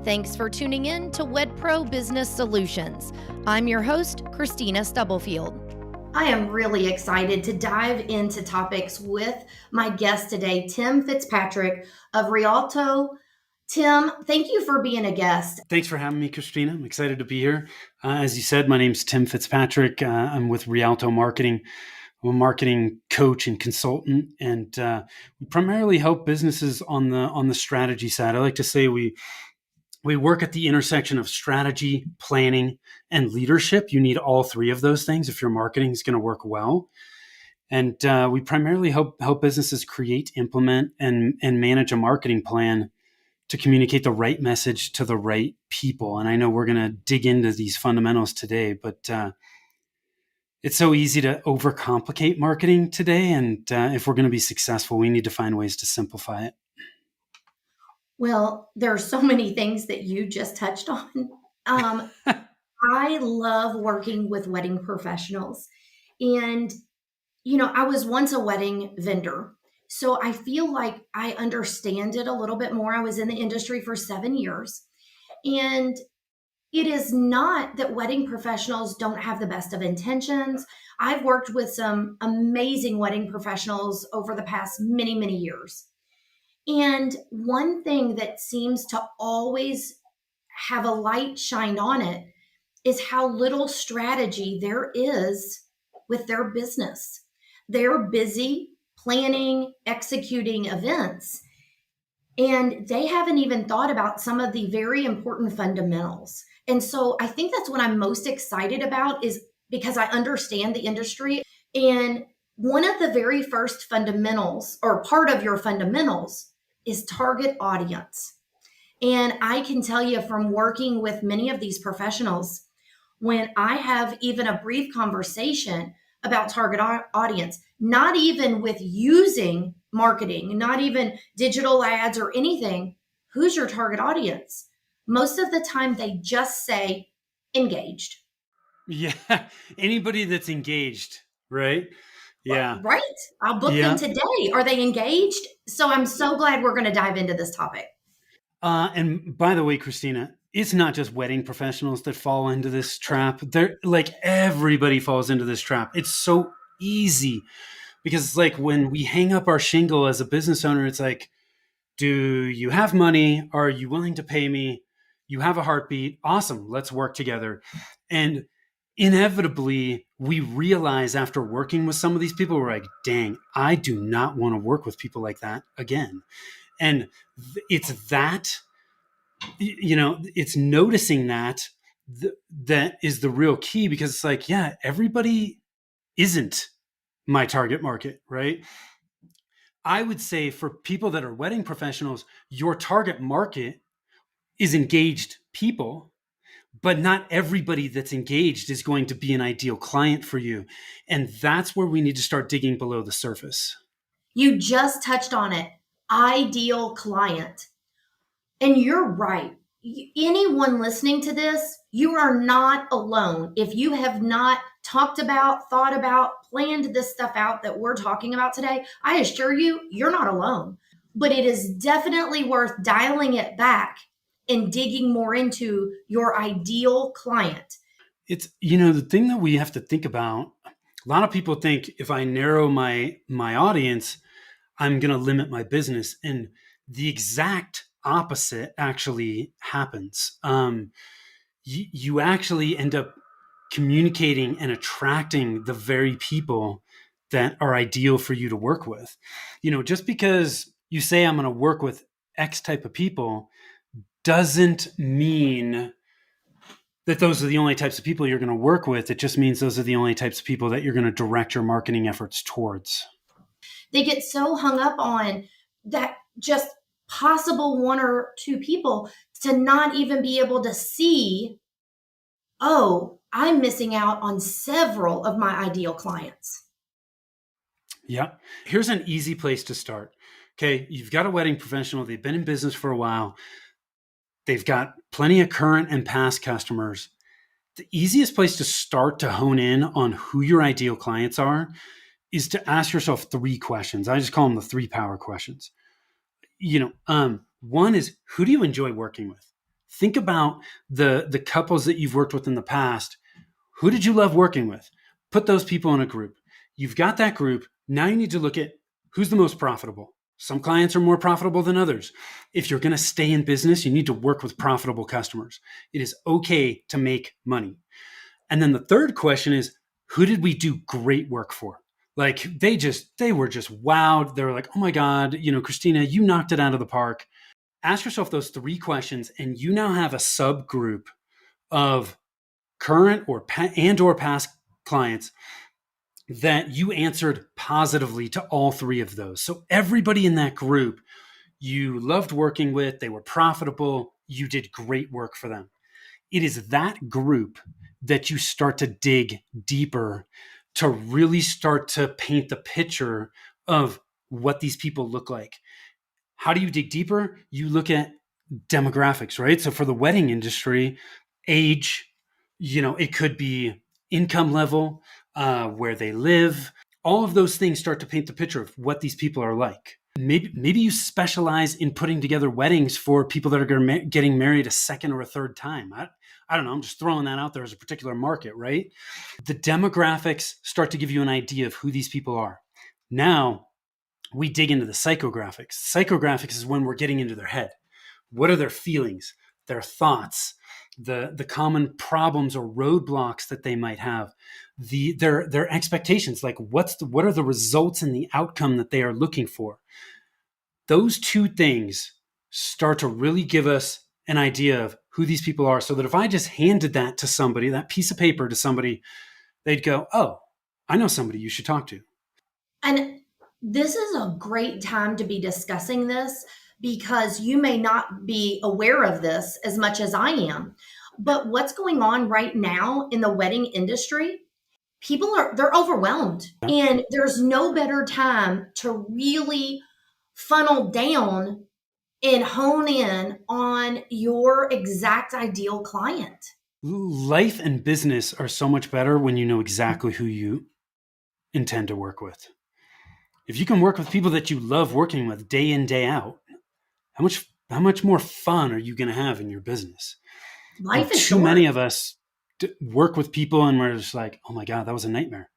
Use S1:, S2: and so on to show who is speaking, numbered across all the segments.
S1: Thanks for tuning in to WedPro Business Solutions. I'm your host, Kristina Stubblefield.
S2: I am really excited to dive into topics with my guest today, Tim Fitzpatrick of Rialto. Tim, thank you for being a guest.
S3: Thanks for having me, Kristina. I'm excited to be here. As you said, my name's Tim Fitzpatrick. I'm with Rialto Marketing. I'm a marketing coach and consultant, and we primarily help businesses on the strategy side. I like to say we work at the intersection of strategy, planning, and leadership. You need all three of those things if your marketing is going to work well. And we primarily help businesses create, implement, and manage a marketing plan to communicate the right message to the right people. And I know we're going to dig into these fundamentals today, but it's so easy to overcomplicate marketing today. And if we're going to be successful, we need to find ways to simplify it.
S2: Well, there are so many things that you just touched on. I love working with wedding professionals. And, I was once a wedding vendor. So I feel like I understand it a little bit more. I was in the industry for 7 years. And it is not that wedding professionals don't have the best of intentions. I've worked with some amazing wedding professionals over the past many, many years. And one thing that seems to always have a light shined on it is how little strategy there is with their business. They're busy planning, executing events, and they haven't even thought about some of the very important fundamentals. And so I think that's what I'm most excited about, is because I understand the industry. And one of the very first fundamentals, or part of your fundamentals, is target audience. And I can tell you from working with many of these professionals, when I have even a brief conversation about target audience, not even with using marketing, not even digital ads or anything, who's your target audience? Most of the time they just say engaged.
S3: Yeah, anybody that's engaged, right? Yeah.
S2: Right. I'll book them today. Are they engaged? So I'm so glad we're going to dive into this topic.
S3: And by the way, Kristina, it's not just wedding professionals that fall into this trap. They're like, everybody falls into this trap. It's so easy because it's like when we hang up our shingle as a business owner, it's like, do you have money? Are you willing to pay me? You have a heartbeat. Awesome. Let's work together. And inevitably, we realize after working with some of these people, we're like, dang, I do not want to work with people like that again. And it's that, it's noticing that is the real key, because it's like, yeah, everybody isn't my target market, right? I would say for people that are wedding professionals, your target market is engaged people. But not everybody that's engaged is going to be an ideal client for you. And that's where we need to start digging below the surface.
S2: You just touched on it. Ideal client. And you're right. Anyone listening to this, you are not alone. If you have not talked about, thought about, planned this stuff out that we're talking about today, I assure you, you're not alone. But it is definitely worth dialing it back and digging more into your ideal client.
S3: It's, the thing that we have to think about, a lot of people think if I narrow my audience, I'm going to limit my business. And the exact opposite actually happens. You actually end up communicating and attracting the very people that are ideal for you to work with. Just because you say I'm going to work with X type of people doesn't mean that those are the only types of people you're going to work with. It just means those are the only types of people that you're going to direct your marketing efforts towards.
S2: They get so hung up on that just possible one or two people to not even be able to see, oh, I'm missing out on several of my ideal clients.
S3: Yeah. Here's an easy place to start. Okay. You've got a wedding professional. They've been in business for a while. They've got plenty of current and past customers. The easiest place to start to hone in on who your ideal clients are is to ask yourself 3 questions. I just call them the 3 power questions. One is, who do you enjoy working with? Think about the couples that you've worked with in the past. Who did you love working with? Put those people in a group. You've got that group. Now you need to look at who's the most profitable. Some clients are more profitable than others. If you're going to stay in business, you need to work with profitable customers. It is okay to make money. And then the third question is, who did we do great work for? Like they were just wowed. They were like, oh my God, Kristina, you knocked it out of the park. Ask yourself those three questions, and you now have a subgroup of current or past clients that you answered positively to all three of those. So everybody in that group you loved working with, they were profitable, you did great work for them. It is that group that you start to dig deeper to really start to paint the picture of what these people look like. How do you dig deeper? You look at demographics, right? So for the wedding industry, age, it could be income level, where they live. All of those things start to paint the picture of what these people are like. Maybe you specialize in putting together weddings for people that are getting married a second or a third time. I don't know. I'm just throwing that out there as a particular market, right? The demographics start to give you an idea of who these people are. Now we dig into the psychographics. Psychographics is when we're getting into their head. What are their feelings, their thoughts, the common problems or roadblocks that they might have, their expectations, like what are the results and the outcome that they are looking for. Those two things start to really give us an idea of who these people are, so that if I just handed that to somebody, that piece of paper to somebody, they'd go, oh, I know somebody you should talk to.
S2: And this is a great time to be discussing this, because you may not be aware of this as much as I am. But what's going on right now in the wedding industry, they're overwhelmed. And there's no better time to really funnel down and hone in on your exact ideal client.
S3: Life and business are so much better when you know exactly who you intend to work with. If you can work with people that you love working with day in, day out, how much more fun are you going to have in your business?
S2: Life is
S3: too
S2: short.
S3: Many of us work with people and we're just like, oh my God, that was a nightmare.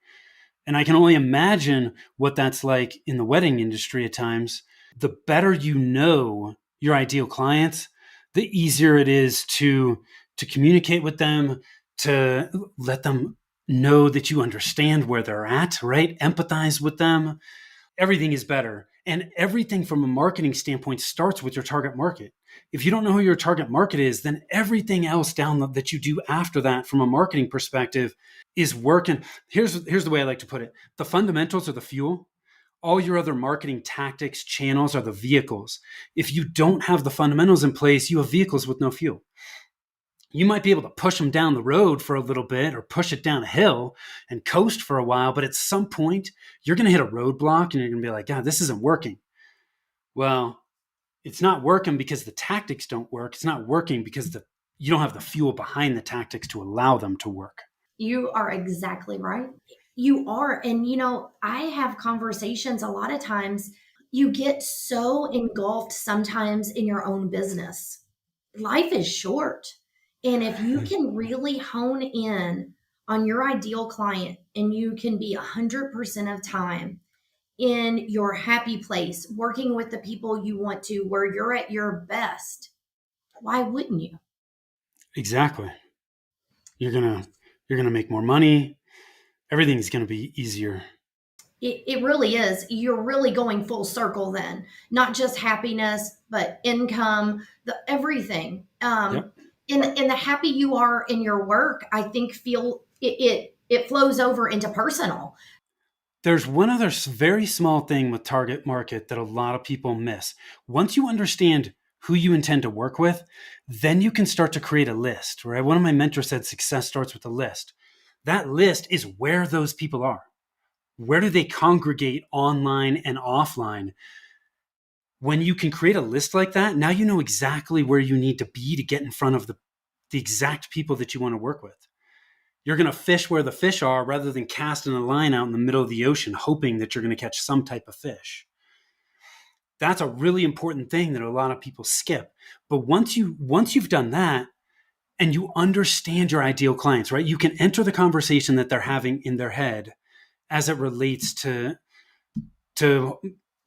S3: And I can only imagine what that's like in the wedding industry at times. The better you know your ideal clients, the easier it is to communicate with them, to let them know that you understand where they're at, right? Empathize with them. Everything is better. And everything from a marketing standpoint starts with your target market. If you don't know who your target market is, then everything else that you do after that from a marketing perspective is working. Here's the way I like to put it. The fundamentals are the fuel. All your other marketing tactics, channels are the vehicles. If you don't have the fundamentals in place, you have vehicles with no fuel. You might be able to push them down the road for a little bit or push it down a hill and coast for a while. But at some point, you're going to hit a roadblock and you're going to be like, God, this isn't working. Well, it's not working because the tactics don't work. It's not working because you don't have the fuel behind the tactics to allow them to work.
S2: You are exactly right. You are. And, I have conversations a lot of times. You get so engulfed sometimes in your own business. Life is short. And if you can really hone in on your ideal client and you can be 100% of time in your happy place, working with the people you want to, where you're at your best, why wouldn't you?
S3: Exactly. You're gonna make more money. Everything's gonna be easier.
S2: It really is. You're really going full circle then, not just happiness, but income, everything.
S3: Yep.
S2: And the happy you are in your work, I think it flows over into personal.
S3: There's one other very small thing with target market that a lot of people miss. Once you understand who you intend to work with, then you can start to create a list, right? One of my mentors said success starts with a list. That list is where those people are. Where do they congregate online and offline? When you can create a list like that, now you know exactly where you need to be to get in front of the exact people that you want to work with. You're going to fish where the fish are rather than casting a line out in the middle of the ocean, hoping that you're going to catch some type of fish. That's a really important thing that a lot of people skip. But once you've done that and you understand your ideal clients, right? You can enter the conversation that they're having in their head as it relates to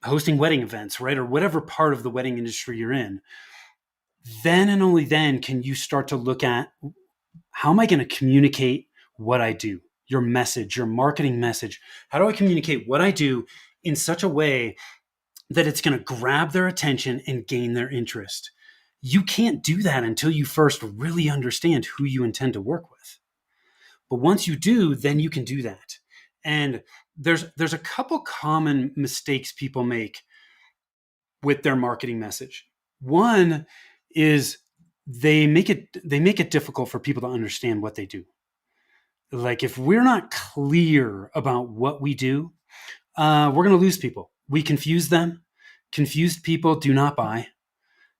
S3: hosting wedding events, right? Or whatever part of the wedding industry you're in. Then and only then can you start to look at, how am I going to communicate what I do? Your message, your marketing message. How do I communicate what I do in such a way that it's going to grab their attention and gain their interest? You can't do that until you first really understand who you intend to work with. But once you do, then you can do that. And there's a couple common mistakes people make with their marketing message. One is they make it difficult for people to understand what they do. Like, if we're not clear about what we do, we're going to lose people. We confuse them. Confused people do not buy.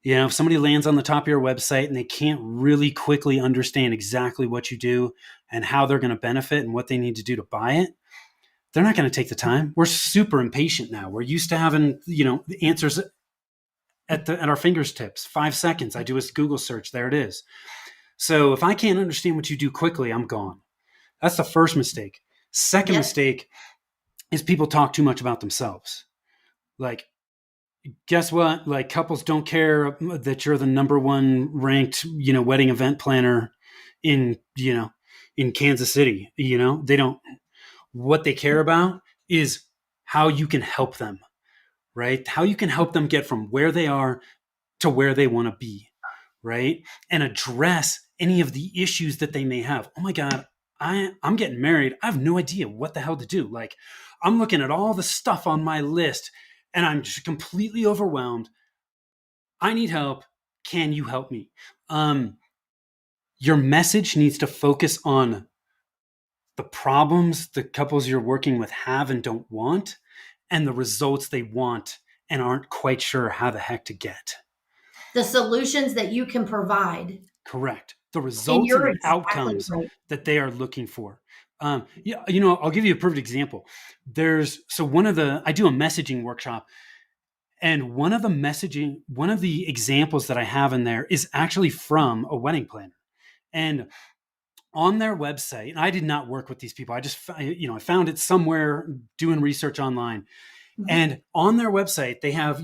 S3: If somebody lands on the top of your website and they can't really quickly understand exactly what you do and how they're going to benefit and what they need to do to buy it, they're not going to take the time. We're super impatient now. We're used to having, the answers at our fingertips. 5 seconds. I do a Google search. There it is. So if I can't understand what you do quickly, I'm gone. That's the first mistake. Second mistake is people talk too much about themselves. Like, guess what? Like, couples don't care that you're the number one ranked, wedding event planner in Kansas City. They don't. What they care about is how you can help them, right? How you can help them get from where they are to where they want to be, right? And address any of the issues that they may have. Oh my God, I'm getting married. I have no idea what the hell to do. Like, I'm looking at all the stuff on my list and I'm just completely overwhelmed. I need help. Can you help me? Your message needs to focus on the problems the couples you're working with have and don't want, and the results they want and aren't quite sure how the heck to get.
S2: The solutions that you can provide.
S3: Correct. The results and the outcomes that they are looking for. I'll give you a perfect example. I do a messaging workshop, and one of the examples that I have in there is actually from a wedding planner. And on their website, and I did not work with these people. I found it somewhere doing research online. Mm-hmm. And on their website, they have,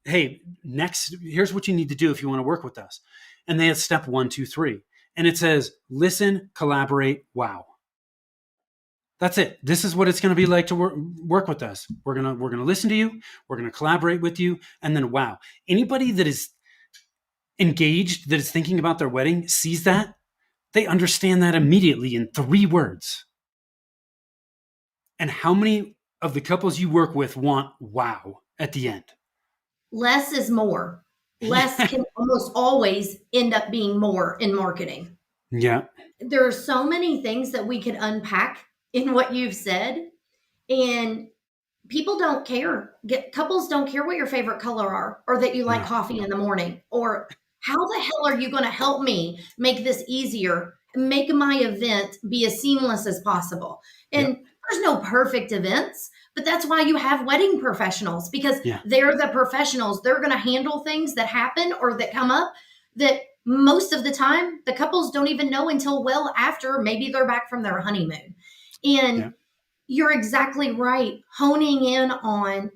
S3: hey, here's what you need to do if you want to work with us. And they have step 1, 2, 3. And it says, listen, collaborate, wow. That's it. This is what it's going to be like to work with us. We're going to listen to you. We're going to collaborate with you. And then, wow. Anybody that is engaged, that is thinking about their wedding, sees that. They understand that immediately in 3 words. And how many of the couples you work with want wow at the end?
S2: Less is more. Less can almost always end up being more in marketing.
S3: Yeah.
S2: There are so many things that we could unpack in what you've said. And people don't care. Couples don't care what your favorite color are, or that you like coffee in the morning, or how the hell are you going to help me make this easier, make my event be as seamless as possible? And there's no perfect events, but that's why you have wedding professionals, because they're the professionals. They're going to handle things that happen or that come up that most of the time the couples don't even know until well after maybe they're back from their honeymoon. And you're exactly right. Honing in on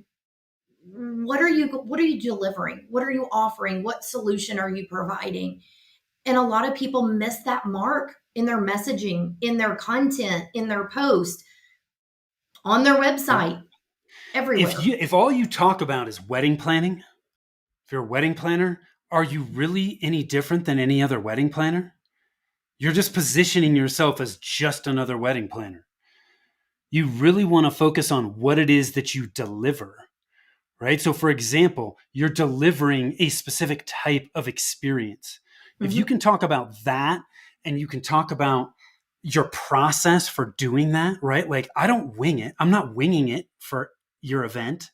S2: what are you delivering? What are you offering? What solution are you providing? And a lot of people miss that mark in their messaging, in their content, in their post, on their website, everywhere.
S3: If all you talk about is wedding planning, if you're a wedding planner, are you really any different than any other wedding planner? You're just positioning yourself as just another wedding planner. You really want to focus on what it is that you deliver, right? So for example, you're delivering a specific type of experience. Mm-hmm. If you can talk about that, and you can talk about your process for doing that, right? Like, I don't wing it. I'm not winging it for your event.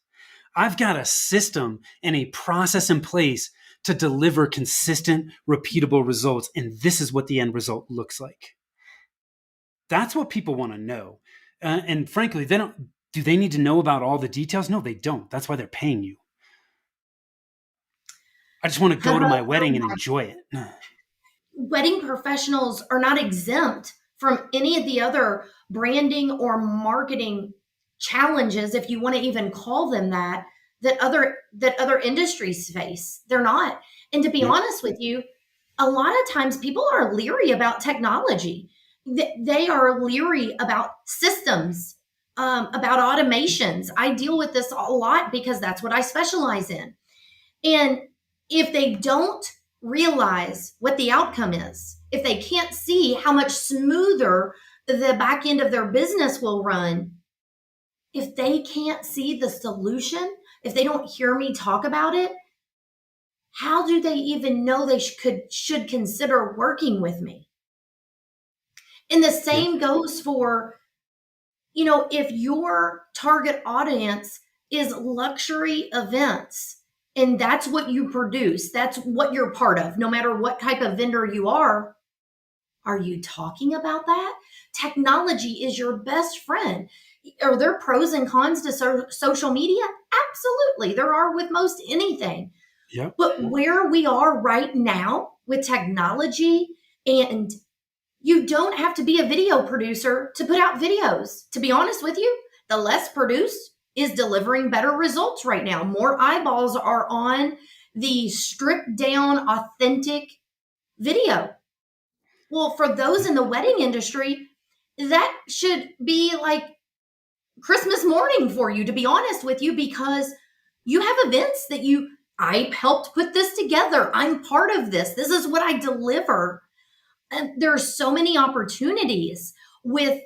S3: I've got a system and a process in place to deliver consistent, repeatable results. And this is what the end result looks like. That's what people want to know. And frankly, do they need to know about all the details? No, they don't. That's why they're paying you. I just want to go to my wedding and enjoy it.
S2: Wedding professionals are not exempt from any of the other branding or marketing challenges, if you want to even call them that, that other industries face. They're not. And to be honest with you, a lot of times people are leery about technology. They are leery about systems, about automations. I deal with this a lot because that's what I specialize in. And if they don't realize what the outcome is, if they can't see how much smoother the back end of their business will run, if they can't see the solution, if they don't hear me talk about it, how do they even know they should consider working with me? And the same goes for, if your target audience is luxury events, and that's what you produce, that's what you're part of, no matter what type of vendor you are you talking about that? Technology is your best friend. Are there pros and cons to social media? Absolutely. There are with most anything.
S3: Yep.
S2: But where we are right now with technology, and you don't have to be a video producer to put out videos. To be honest with you, the less produced is delivering better results right now. More eyeballs are on the stripped down, authentic video. Well, for those in the wedding industry, that should be like Christmas morning for you, to be honest with you, because you have events that I helped put this together. I'm part of this. This is what I deliver. And there are so many opportunities with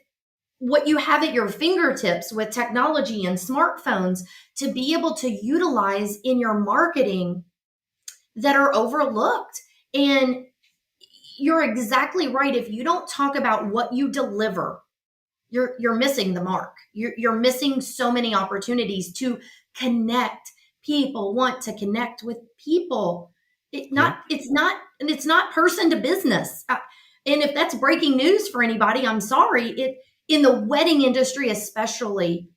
S2: what you have at your fingertips with technology and smartphones to be able to utilize in your marketing that are overlooked. And you're exactly right. If you don't talk about what you deliver, you're missing the mark. You're missing so many opportunities to connect. People want to connect with people. It's not person to business. And if that's breaking news for anybody, I'm sorry. In the wedding industry, especially,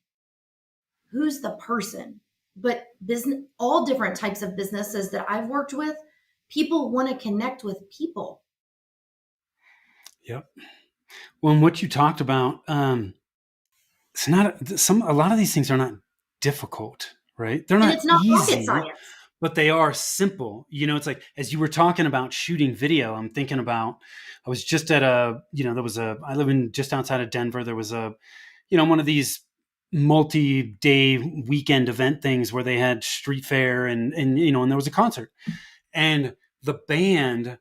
S2: who's the person? But business, all different types of businesses that I've worked with, people want to connect with people.
S3: Yep. Well, and what you talked about, it's not a lot of these things are not difficult, right? They're not,
S2: and it's not
S3: easy,
S2: rocket science,
S3: but they are simple. It's like, as you were talking about shooting video, I'm thinking about, I was just at I live in just outside of Denver. There was one of these multi-day weekend event things where they had street fair and there was a concert, and the band,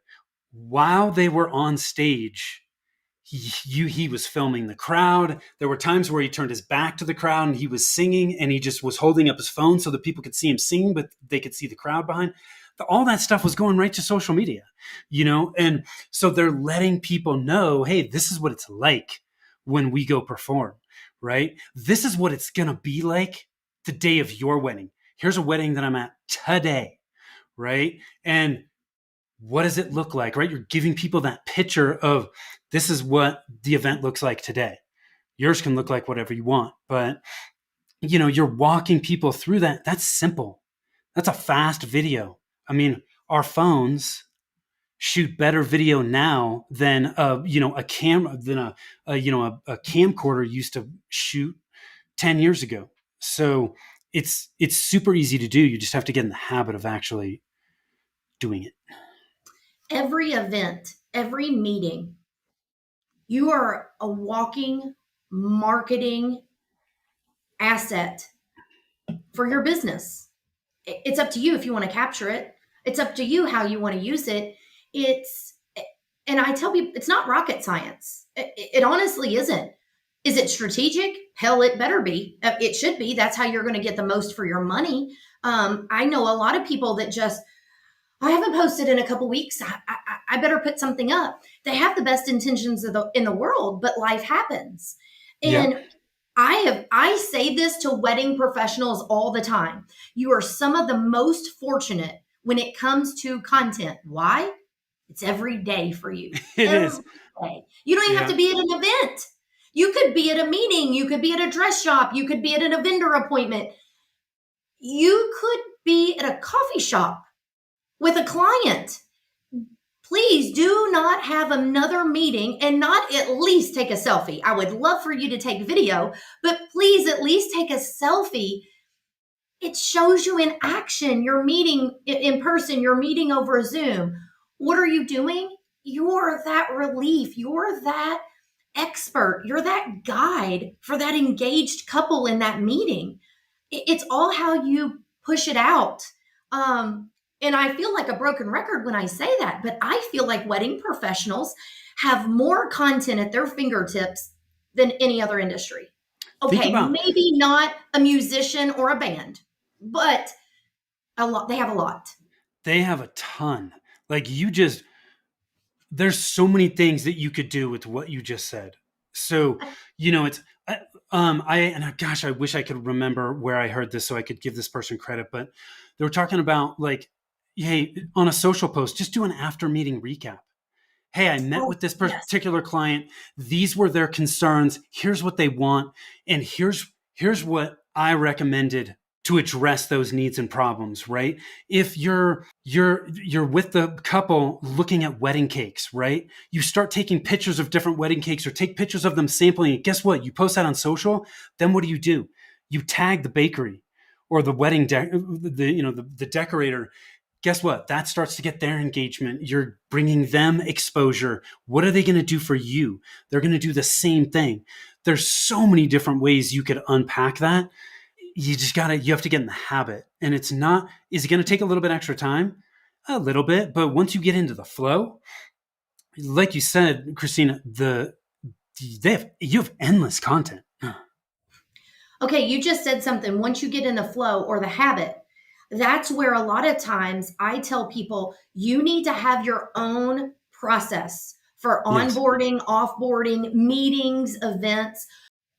S3: while they were on stage, he was filming the crowd. There were times where he turned his back to the crowd and he was singing, and he just was holding up his phone so that people could see him singing, but they could see the crowd behind. All that stuff was going right to social media, and so they're letting people know, hey, this is what it's like when we go perform, right? This is what it's going to be like the day of your wedding. Here's a wedding that I'm at today, right? And what does it look like, right? You're giving people that picture of, this is what the event looks like today. Yours can look like whatever you want, but you're walking people through that. That's simple. That's a fast video. I mean, our phones shoot better video now than a camcorder used to shoot 10 years ago. So it's super easy to do. You just have to get in the habit of actually doing it.
S2: Every event, every meeting, you are a walking marketing asset for your business. It's up to you if you want to capture it. It's up to you how you want to use it. And I tell people, it's not rocket science. It honestly isn't. Is it strategic? Hell, it better be. It should be. That's how you're going to get the most for your money. I know a lot of people that just, I haven't posted in a couple weeks. I better put something up. They have the best intentions in the world, but life happens. And
S3: Yeah.
S2: I say this to wedding professionals all the time. You are some of the most fortunate when it comes to content. Why? It's every day for you.
S3: It
S2: every
S3: is.
S2: day. You don't even have to be at an event. You could be at a meeting. You could be at a dress shop. You could be at a vendor appointment. You could be at a coffee shop. with a client. Please do not have another meeting and not at least take a selfie. I would love for you to take video, but please at least take a selfie. It shows you in action. You're meeting in person, you're meeting over Zoom. What are you doing? You're that relief. You're that expert. You're that guide for that engaged couple in that meeting. It's all how you push it out. And I feel like a broken record when I say that, but I feel like wedding professionals have more content at their fingertips than any other industry.
S3: Think
S2: Okay,
S3: about,
S2: maybe not a musician or a band, but a lot. They have a lot.
S3: they have a ton. Like there's so many things that you could do with what you just said. So, it's, gosh, I wish I could remember where I heard this so I could give this person credit, but they were talking about like, hey, on a social post, just do an after meeting recap. Hey, I met
S2: Oh,
S3: with this
S2: yes.
S3: particular client. These were their concerns. Here's what they want. And here's what I recommended to address those needs and problems, right? If you're with the couple looking at wedding cakes, right? You start taking pictures of different wedding cakes or take pictures of them sampling. And guess what? You post that on social. Then what do? You tag the bakery or the wedding the decorator. Guess what? That starts to get their engagement. You're bringing them exposure. What are they going to do for you? They're going to do the same thing. There's so many different ways you could unpack that. You have to get in the habit. And is it going to take a little bit extra time? A little bit. But once you get into the flow, like you said, Kristina, you have endless content.
S2: Okay, you just said something. Once you get in the flow or the habit, that's where a lot of times I tell people you need to have your own process for
S3: Yes.
S2: onboarding, offboarding, meetings, events.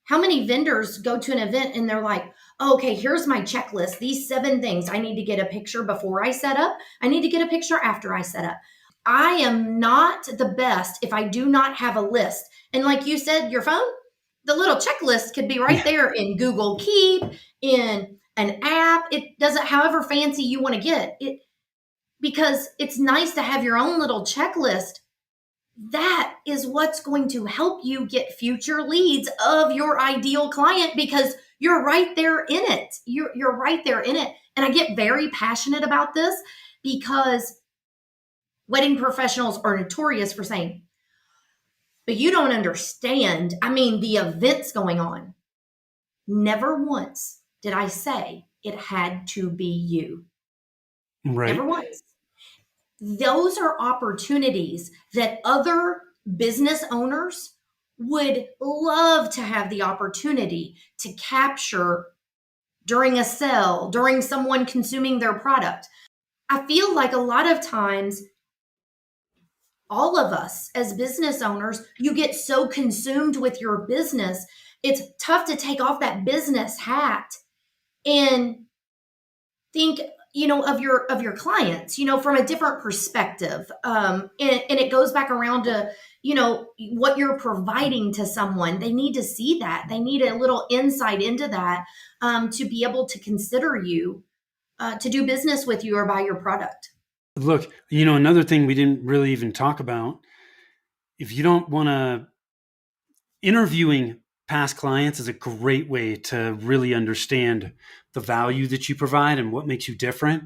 S2: How many vendors go to an event and they're like, oh, okay, here's my checklist. These 7 things. I need to get a picture before I set up. I need to get a picture after I set up. I am not the best if I do not have a list. And like you said, your phone, the little checklist could be right
S3: Yeah.
S2: there in Google Keep, in an app. It doesn't, however fancy you want to get it, because it's nice to have your own little checklist. That is what's going to help you get future leads of your ideal client because you're right there in it. You're right there in it. And I get very passionate about this because wedding professionals are notorious for saying, but you don't understand. I mean, the events going on. Never once did I say it had to be you.
S3: Right.
S2: Never once. Those are opportunities that other business owners would love to have the opportunity to capture during a sale, during someone consuming their product. I feel like a lot of times, all of us as business owners, you get so consumed with your business, it's tough to take off that business hat and think of your clients from a different perspective, and it goes back around to what you're providing to someone. They need to see that. They need a little insight into that, to be able to consider you, to do business with you or buy your product.
S3: Look, another thing we didn't really even talk about, if you don't want to, interviewing past clients is a great way to really understand the value that you provide and what makes you different.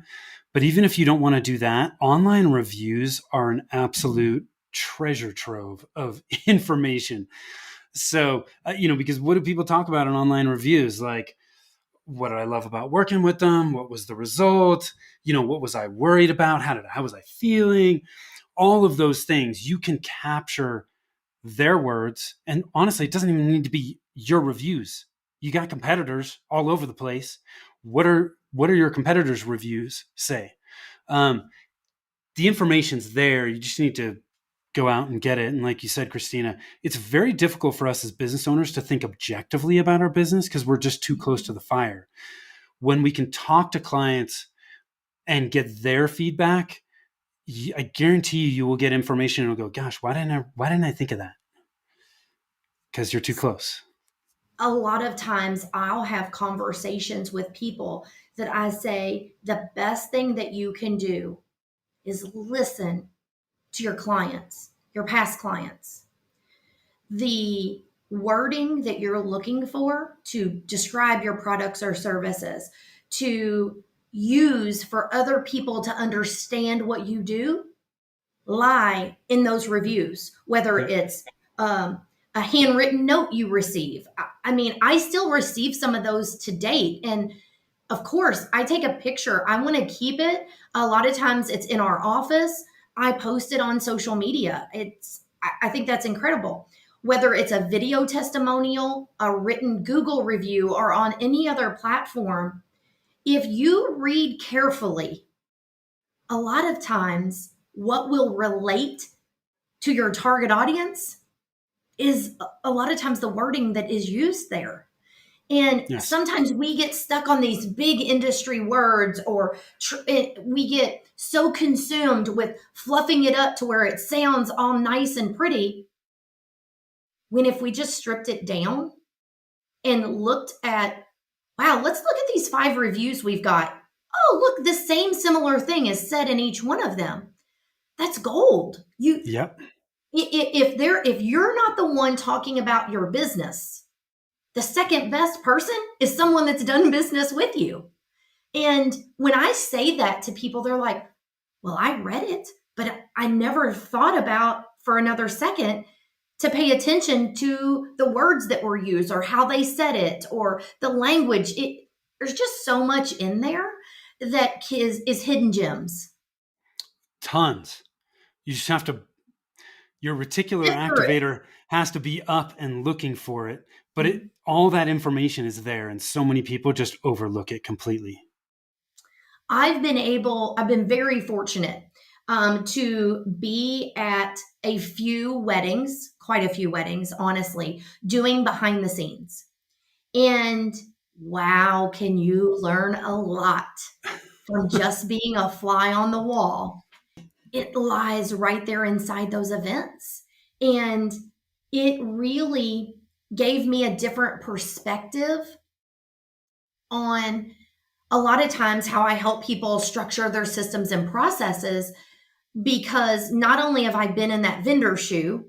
S3: But even if you don't want to do that, online reviews are an absolute treasure trove of information. So, because what do people talk about in online reviews? Like, what did I love about working with them? What was the result? What was I worried about? How was I feeling? All of those things you can capture their words. And honestly, it doesn't even need to be your reviews. You got competitors all over the place. What are your competitors' reviews say? The information's there. You just need to go out and get it. And like you said, Kristina, it's very difficult for us as business owners to think objectively about our business because we're just too close to the fire. When we can talk to clients and get their feedback, I guarantee you will get information and will go, gosh, why didn't I think of that? Because you're too close.
S2: A lot of times I'll have conversations with people that I say the best thing that you can do is listen to your clients, your past clients. The wording that you're looking for to describe your products or services, to use for other people to understand what you do, lie in those reviews, whether it's a handwritten note you receive. I mean, I still receive some of those to date. And of course, I take a picture. I want to keep it. A lot of times it's in our office. I post it on social media. I think that's incredible. Whether it's a video testimonial, a written Google review, or on any other platform, if you read carefully, a lot of times what will relate to your target audience is a lot of times the wording that is used there. And
S3: Yes.
S2: sometimes we get stuck on these big industry words, or we get so consumed with fluffing it up to where it sounds all nice and pretty. When if we just stripped it down and looked at, wow, let's look at these 5 reviews we've got. Oh, look, the same similar thing is said in each one of them. That's gold.
S3: Yep.
S2: If you're not the one talking about your business, the second best person is someone that's done business with you. And when I say that to people, they're like, well, I read it, but I never thought about for another second to pay attention to the words that were used or how they said it or the language. There's just so much in there that is hidden gems.
S3: Tons. You just have to, your reticular activator has to be up and looking for it. But all that information is there, and so many people just overlook it completely.
S2: I've been very fortunate to be at a few weddings, quite a few weddings, honestly, doing behind the scenes. And wow, can you learn a lot from just being a fly on the wall. It lies right there inside those events. And it really gave me a different perspective on a lot of times how I help people structure their systems and processes, because not only have I been in that vendor shoe,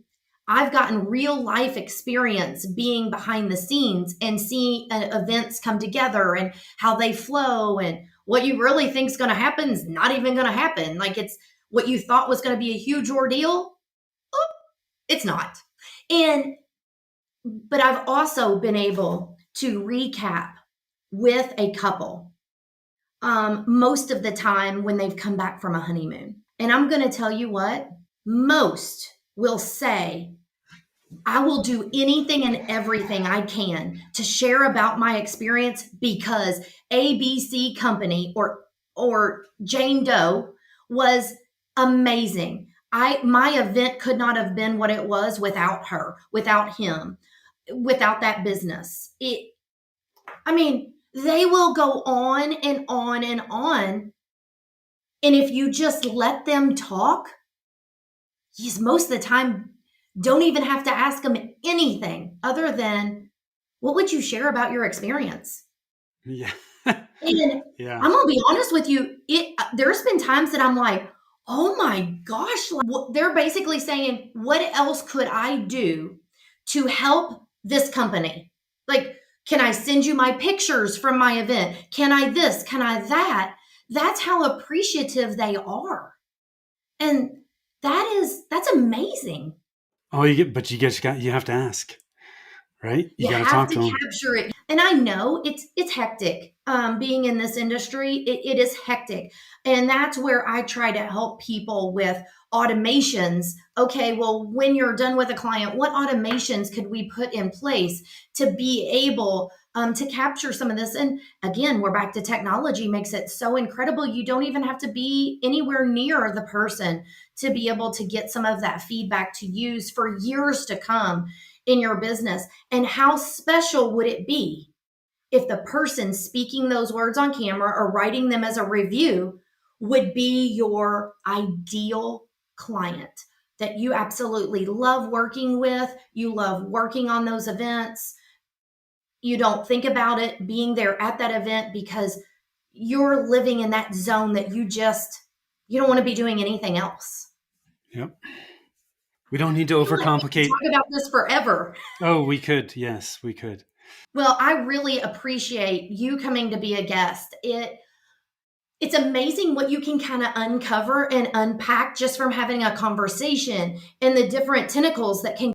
S2: I've gotten real life experience being behind the scenes and seeing events come together and how they flow, and what you really think is going to happen is not even going to happen. Like, it's what you thought was going to be a huge ordeal. Oh, it's not. But I've also been able to recap with a couple most of the time when they've come back from a honeymoon. And I'm going to tell you what, most will say, I will do anything and everything I can to share about my experience because ABC company or Jane Doe was amazing. My event could not have been what it was without her, without him, without that business. They will go on and on and on. And if you just let them talk, most of the time, don't even have to ask them anything other than, what would you share about your experience?
S3: Yeah.
S2: And
S3: yeah.
S2: I'm going to be honest with you. There's been times that I'm like, oh my gosh, they're basically saying, what else could I do to help this company? Like, can I send you my pictures from my event? Can I this? Can I that? That's how appreciative they are. And that's amazing.
S3: Oh, you have to ask, right? You got to talk to them.
S2: Capture it. And I know it's hectic. Being in this industry, it is hectic. And that's where I try to help people with automations. Okay, well, when you're done with a client, what automations could we put in place to be able to capture some of this? And again, we're back to technology makes it so incredible. You don't even have to be anywhere near the person to be able to get some of that feedback to use for years to come in your business. And how special would it be if the person speaking those words on camera or writing them as a review would be your ideal client that you absolutely love working with, you love working on those events. You don't think about it being there at that event because you're living in that zone that you you don't want to be doing anything else.
S3: Yep. We don't need to
S2: We could
S3: overcomplicate.
S2: talk about this forever.
S3: Oh, we could. Yes, we could.
S2: Well, I really appreciate you coming to be a guest. It's amazing what you can kind of uncover and unpack just from having a conversation and the different tentacles that can